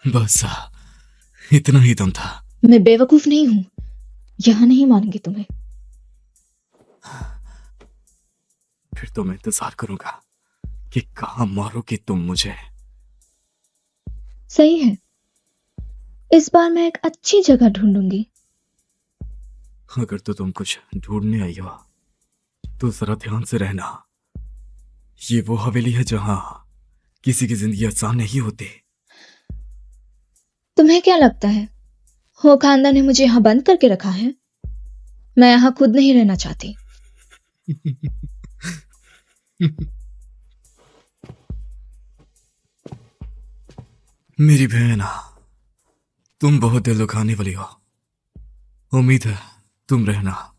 बस इतना ही दम था। मैं बेवकूफ नहीं हूं, यहां नहीं मानेंगे तुम्हें। फिर तो मैं इंतजार करूंगा कि कहां मारोगे तुम मुझे। सही है, इस बार मैं एक अच्छी जगह ढूंढूंगी। अगर तो तुम कुछ ढूंढने आई हो तो जरा ध्यान से रहना। ये वो हवेली है जहां किसी की जिंदगी आसान नहीं होती। तुम्हें क्या लगता है हो खानदान ने मुझे यहां बंद करके रखा है? मैं यहां खुद नहीं रहना चाहती। मेरी बहन, तुम बहुत दिल दुखाने वाली हो। उम्मीद है तुम रहना।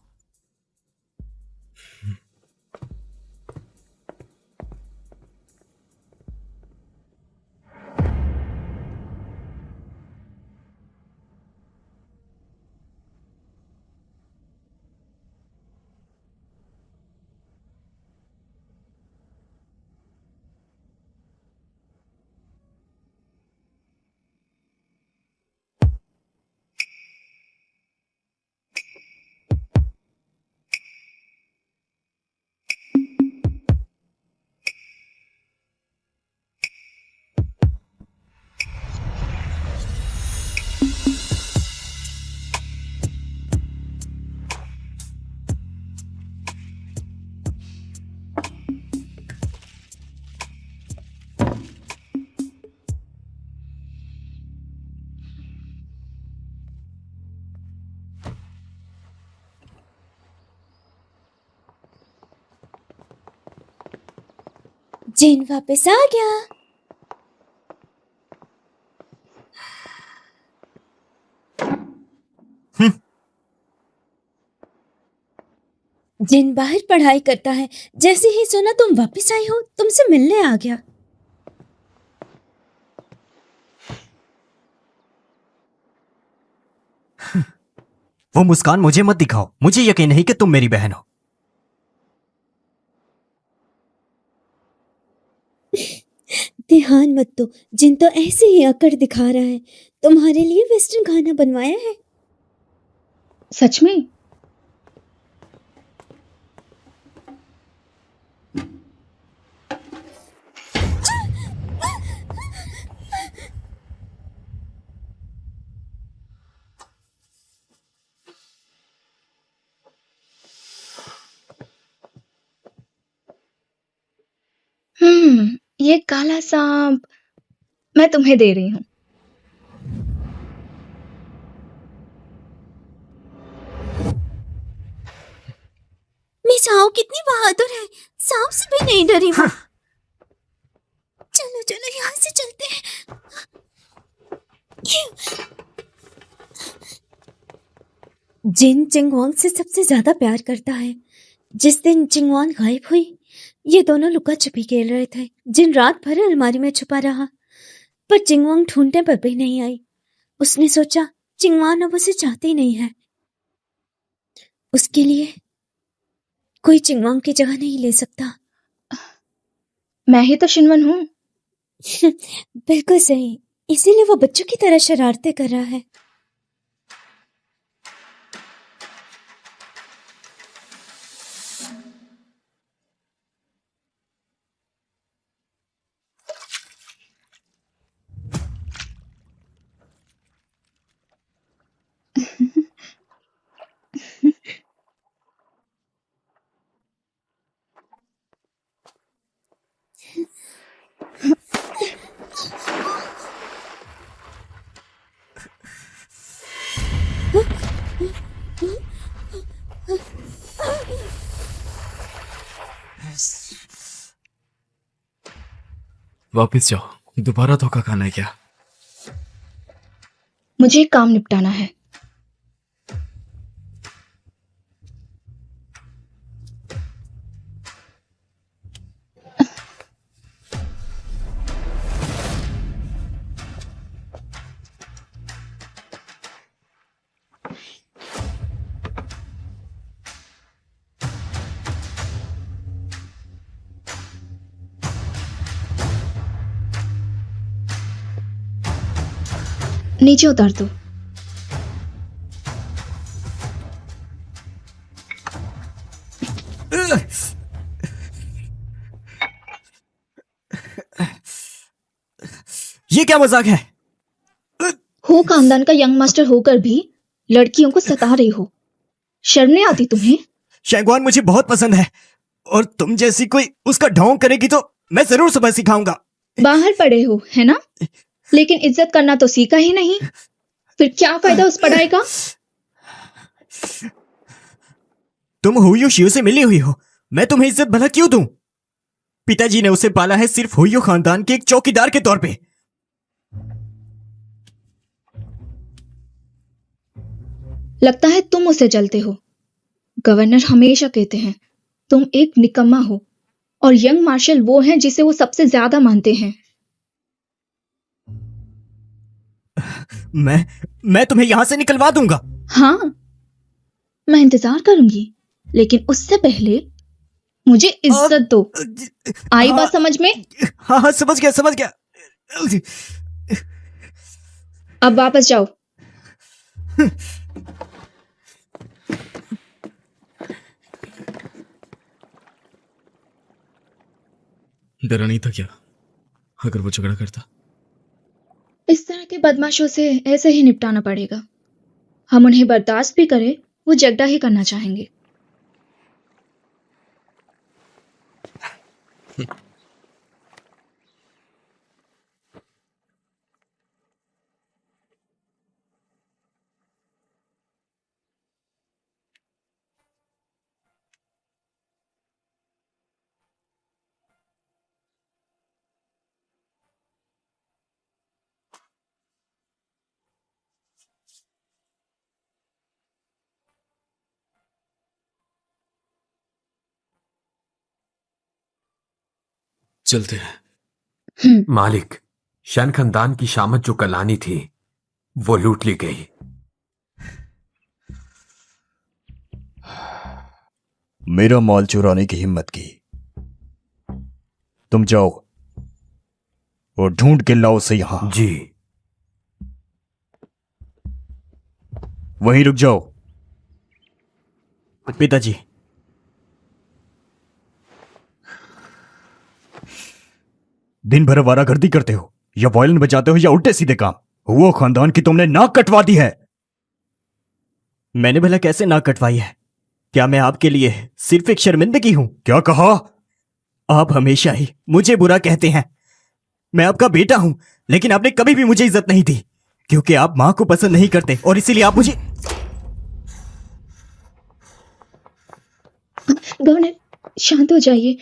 जिन वापस आ गया। जिन बाहर पढ़ाई करता है, जैसे ही सुना तुम वापस आई हो तुमसे मिलने आ गया। वो मुस्कान मुझे मत दिखाओ, मुझे यकीन नहीं कि तुम मेरी बहन हो। ध्यान मत दो, जिन तो ऐसे ही अकड़ दिखा रहा है। तुम्हारे लिए वेस्टर्न खाना बनवाया है। सच में? ये काला सांप मैं तुम्हें दे रही हूँ। मिस आओ कितनी बहादुर है, सांप से भी नहीं डरी वो। चलो चलो यहाँ से चलते हैं। जिन चिंगवांग से सबसे ज्यादा प्यार करता है। जिस दिन चिंगवांग गायब हुई, ये दोनों लुका छिपी खेल रहे थे। जिन रात भर अलमारी में छुपा रहा, पर चिंगवांग ढूंढने पर भी नहीं आई। उसने सोचा चिंगवांग अब उसे चाहती नहीं है। उसके लिए कोई चिंगवांग की जगह नहीं ले सकता। मैं ही तो शिनवन हूँ। बिल्कुल सही, इसीलिए वो बच्चों की तरह शरारतें कर रहा है। वापस जाओ, दोबारा धोखा खाना है क्या? मुझे एक काम निपटाना है। नीचे उतार दो। ये क्या मजाक है? हो खानदान का यंग मास्टर होकर भी लड़कियों को सता रही हो, शर्म नहीं आती तुम्हें? शैंगवान मुझे बहुत पसंद है, और तुम जैसी कोई उसका ढोंग करेगी तो मैं जरूर सुबह सिखाऊंगा। बाहर पड़े हो है ना, लेकिन इज्जत करना तो सीखा ही नहीं, फिर क्या फायदा उस पढ़ाई का? तुम हुइयो शियो से मिली हुई हो, मैं तुम्हें इज्जत भला क्यों दूं? पिताजी ने उसे पाला है सिर्फ हुइयो खानदान के एक चौकीदार के तौर पे। लगता है तुम उसे जलते हो। गवर्नर हमेशा कहते हैं तुम एक निकम्मा हो, और यंग मार्शल वो हैं जिसे वो सबसे ज्यादा मानते हैं। मैं तुम्हें यहां से निकलवा दूंगा। हाँ, मैं इंतजार करूंगी, लेकिन उससे पहले मुझे इज्जत दो। आई बात समझ में? हाँ हाँ, समझ गया समझ गया। अब वापस जाओ। डरा नहीं था क्या अगर वो झगड़ा करता? इस तरह के बदमाशों से ऐसे ही निपटाना पड़ेगा। हम उन्हें बर्दाश्त भी करें, वो झगड़ा ही करना चाहेंगे। चलते हैं। मालिक, शन खानदान की शामत जो कलानी थी वो लूट ली गई। मेरा माल चुराने की हिम्मत की। तुम जाओ और ढूंढ के लाओ उसे यहां। जी। वहीं रुक जाओ। पिताजी, दिन भर आवारागर्दी करते हो, या वायलिन बजाते हो, या उल्टे सीधे काम। वो खानदान की तुमने नाक कटवा दी है। मैंने भला कैसे नाक कटवाई है? क्या मैं आपके लिए सिर्फ एक शर्मिंदगी हूं? क्या कहा? आप हमेशा ही मुझे बुरा कहते हैं। मैं आपका बेटा हूं, लेकिन आपने कभी भी मुझे इज्जत नहीं दी, क्योंकि आप मां को पसंद नहीं करते, और इसीलिए आप मुझे। गवर्नर, शांत हो जाइए।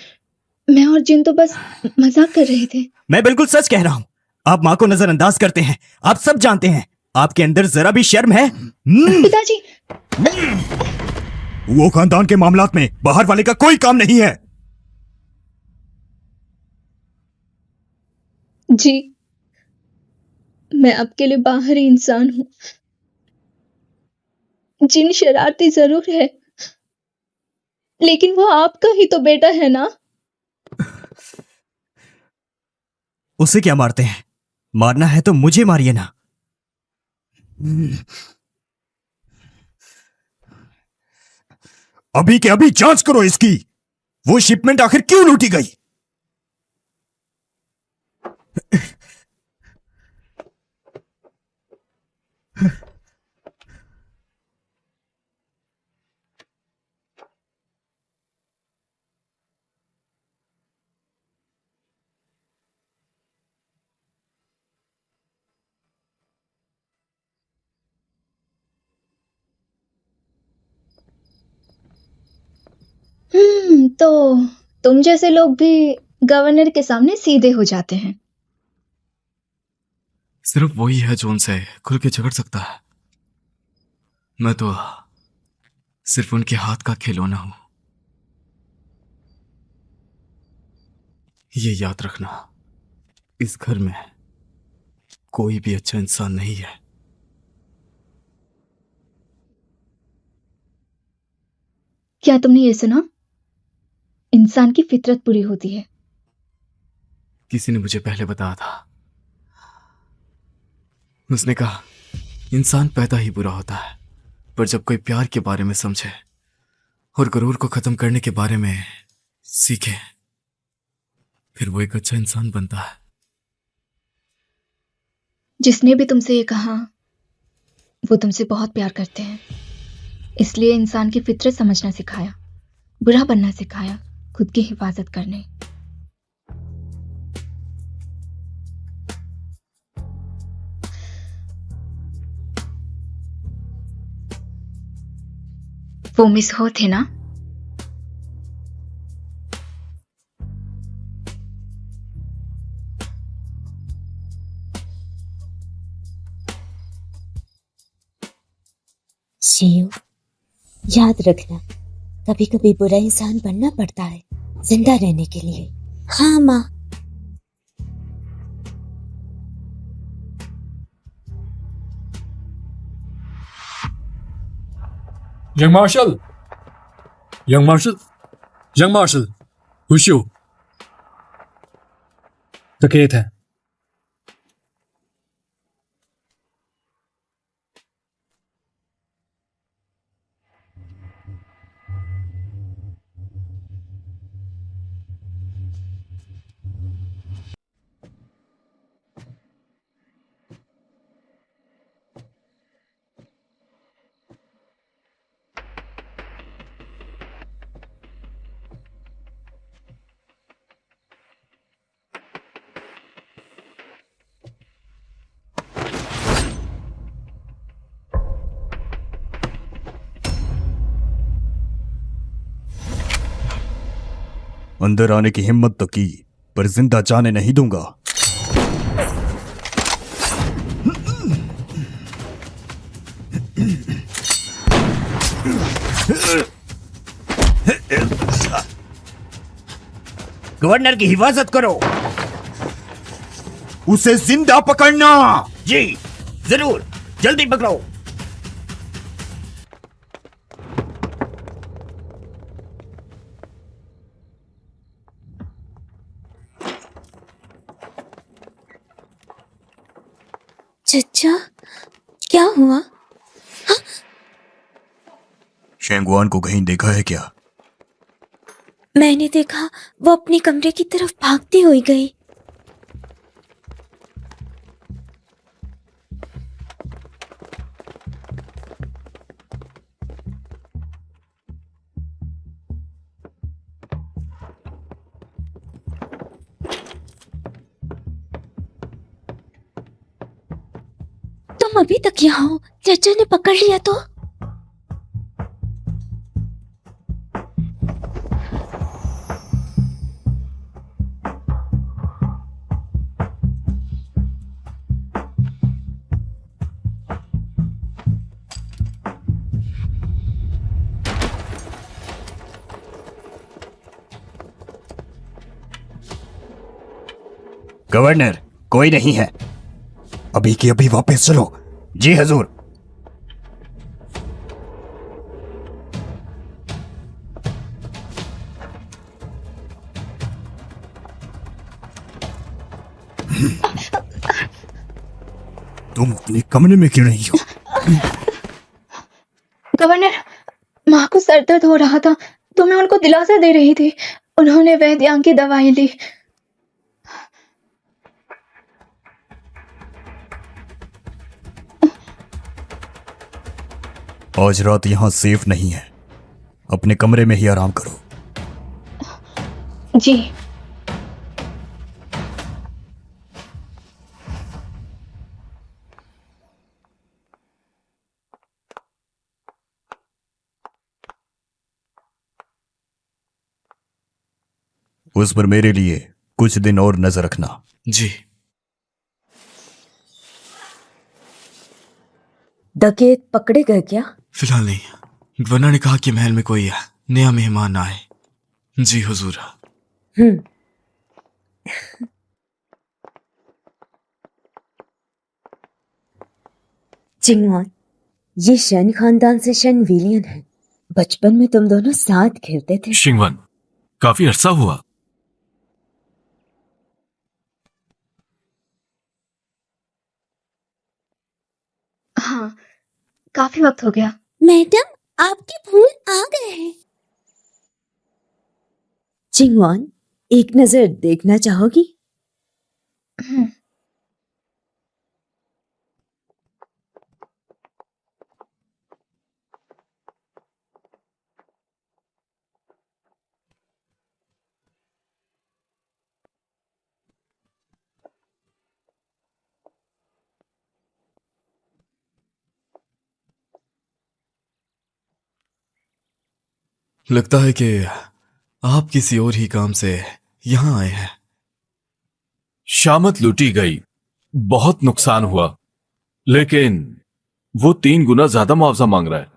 मैं और जिन तो बस मजाक कर रहे थे। मैं बिल्कुल सच कह रहा हूं। आप मां को नजरअंदाज करते हैं। आप सब जानते हैं। आपके अंदर जरा भी शर्म है? पिताजी, वो खानदान के मामलात में बाहर वाले का कोई काम नहीं है। जी, मैं आपके लिए बाहरी इंसान हूं। जिन शरारती जरूर है, लेकिन वो आपका ही तो बेटा है ना। उसे क्या मारते हैं? मारना है तो मुझे मारिए ना। अभी के अभी जांच करो इसकी। वो शिपमेंट आखिर क्यों लूटी गई? तो तुम जैसे लोग भी गवर्नर के सामने सीधे हो जाते हैं। सिर्फ वही है जो उनसे खुल के झगड़ सकता है। मैं तो सिर्फ उनके हाथ का खिलौना हूं। ये याद रखना, इस घर में कोई भी अच्छा इंसान नहीं है। क्या तुमने ये सुना? इंसान की फितरत बुरी होती है। किसी ने मुझे पहले बताया था। उसने कहा इंसान पैदा ही बुरा होता है, पर जब कोई प्यार के बारे में समझे और गुरूर को खत्म करने के बारे में सीखे, फिर वो एक अच्छा इंसान बनता है। जिसने भी तुमसे ये कहा वो तुमसे बहुत प्यार करते हैं, इसलिए इंसान की फितरत समझना सिखाया, बुरा बनना सिखाया, खुद की हिफाजत करने। वो मिस हो थे ना? शिव, याद रखना, कभी कभी बुरा इंसान बनना पड़ता है जिंदा रहने के लिए। हाँ माँ। Young Marshal! Young Marshal! Young Marshal! Wushu! डकैत है। अंदर आने की हिम्मत तो की, पर जिंदा जाने नहीं दूंगा। गवर्नर की हिफाजत करो। उसे जिंदा पकड़ना। जी जरूर, जल्दी पकड़ो। चचा, क्या हुआ? शेंगवान को कहीं देखा है क्या? मैंने देखा वो अपने कमरे की तरफ भागती हुई गई। तुम अभी तक यहाँ हो, चचा ने पकड़ लिया तो? गवर्नर, कोई नहीं है। अभी की अभी वापस चलो। जी हजूर। तुम अपने कमरे में क्यों नहीं हो? गवर्नर, माँ को सर दर्द हो रहा था तो मैं उनको दिलासा दे रही थी। उन्होंने वैद्यांग की दवाई ली। आज रात यहां सेफ नहीं है, अपने कमरे में ही आराम करो। जी। उस पर मेरे लिए कुछ दिन और नजर रखना। जी। डकैत पकड़े गए क्या? फिलहाल नहीं, गवर्नर ने कहा कि महल में कोई नया मेहमान आए। जी हुजूर। चिंगवान, ये शन खानदान से शन विलियन है। बचपन में तुम दोनों साथ खेलते थे। शिंगवन, काफी अरसा हुआ। हाँ, हाँ, काफी वक्त हो गया। मैडम, आपके फूल आ गए हैं। चिंगवान, एक नजर देखना चाहोगी? हम्म, लगता है कि आप किसी और ही काम से यहां आए हैं। शामत लूटी गई, बहुत नुकसान हुआ, लेकिन वो 3 गुना ज्यादा मुआवजा मांग रहा है।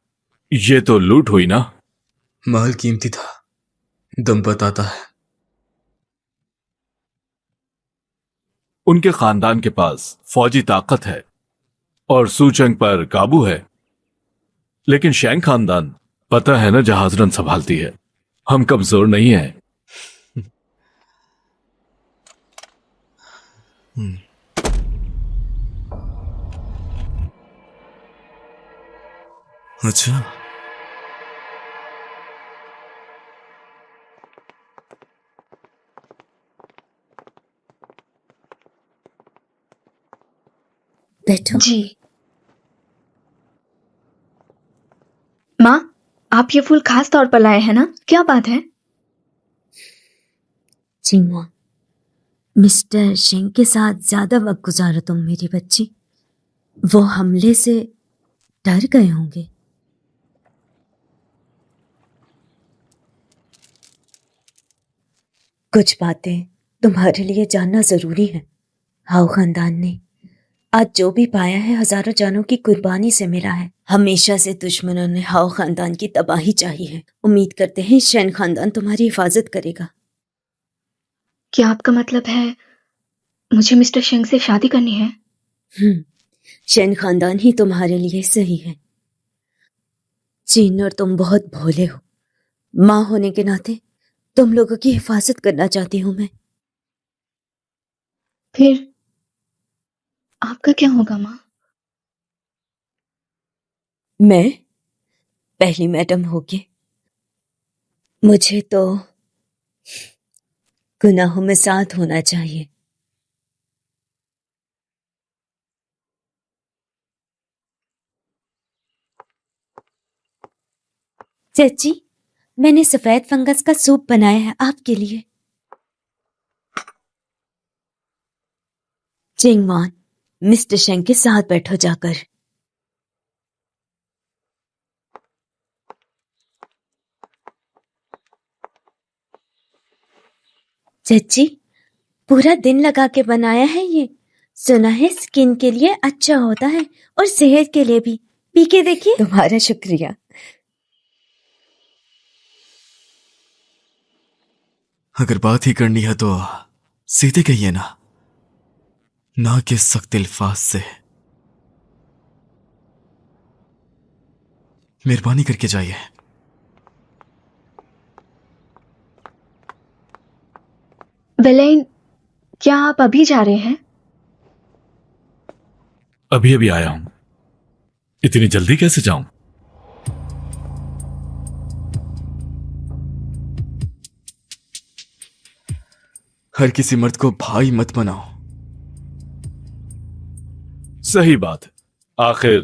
ये तो लूट हुई ना। माल कीमती था, दम बताता है। उनके खानदान के पास फौजी ताकत है और सूचंग पर काबू है, लेकिन शैंग खानदान, पता है ना, जहाजरन संभालती है। हम कमजोर नहीं है। अच्छा, बैठो। जी। माँ, आप ये फूल खास तौर पर लाए हैं ना? क्या बात है? चिंगवान, मिस्टर शेंग के साथ ज्यादा वक्त गुजारो तुम मेरी बच्ची। वो हमले से डर गए होंगे। कुछ बातें तुम्हारे लिए जानना जरूरी है। हाउ खानदान ने आज जो भी पाया है हजारों जानों की कुर्बानी से मिला है। हमेशा से दुश्मनों ने हाउ खानदान की तबाही चाही है। उम्मीद करते हैं शेन खानदान तुम्हारी हिफाजत करेगा। क्या आपका मतलब है मुझे मिस्टर शेंग से शादी करनी है? शेन खानदान ही तुम्हारे लिए सही है। चीन और तुम बहुत भोले हो। माँ होने के नाते तुम लोगों की हिफाजत करना चाहती हूँ मैं। फिर आपका क्या होगा माँ? मैं पहली मैडम होगी। मुझे तो गुनाहों में साथ होना चाहिए। चाची, मैंने सफेद फंगस का सूप बनाया है आपके लिए। चिंगवान, मिस्टर शेंग के साथ बैठो जाकर। चाची, पूरा दिन लगा के बनाया है ये। सुना है स्किन के लिए अच्छा होता है और सेहत के लिए भी। पी के देखिए। तुम्हारा शुक्रिया। अगर बात ही करनी है तो सीधे कहिए ना कि सख्त अल्फाज से। मेहरबानी करके जाइए। वेलेन, क्या आप अभी जा रहे हैं? अभी अभी आया हूं, इतनी जल्दी कैसे जाऊं? हर किसी मर्द को भाई मत बनाओ। सही बात है। आखिर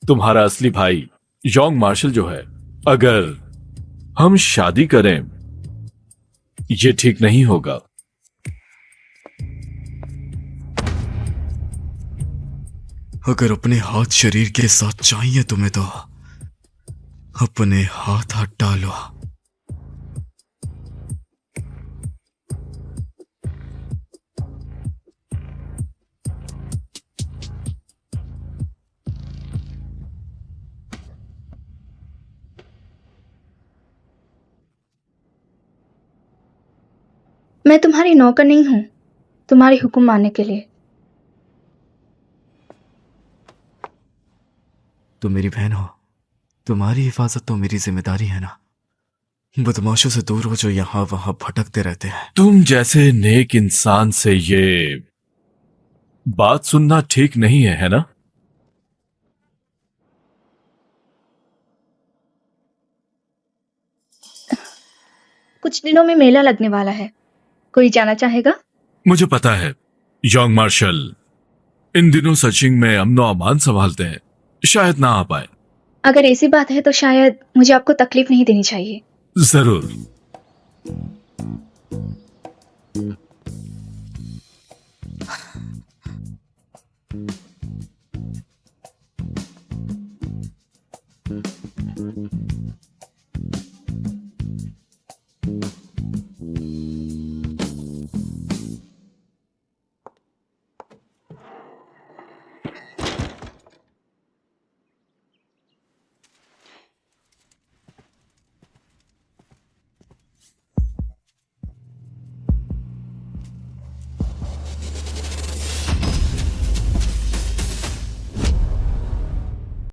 तुम्हारा असली भाई योंग मार्शल जो है, अगर हम शादी करें, ये ठीक नहीं होगा। अगर अपने हाथ शरीर के साथ चाहिए तुम्हें तो अपने हाथ हटा लो। मैं तुम्हारी नौकर नहीं हूं, तुम्हारे हुक्म मानने के लिए। तुम मेरी बहन हो, तुम्हारी हिफाजत तो मेरी जिम्मेदारी है ना। बदमाशों से दूर हो जो यहां वहां भटकते रहते हैं। तुम जैसे नेक इंसान से ये बात सुनना ठीक नहीं है ना? कुछ दिनों में मेला लगने वाला है, कोई जाना चाहेगा? मुझे पता है योंग मार्शल इन दिनों सचिन में अमनो अमान संभालते हैं, शायद ना आ पाए। अगर ऐसी बात है तो शायद मुझे आपको तकलीफ नहीं देनी चाहिए। जरूर।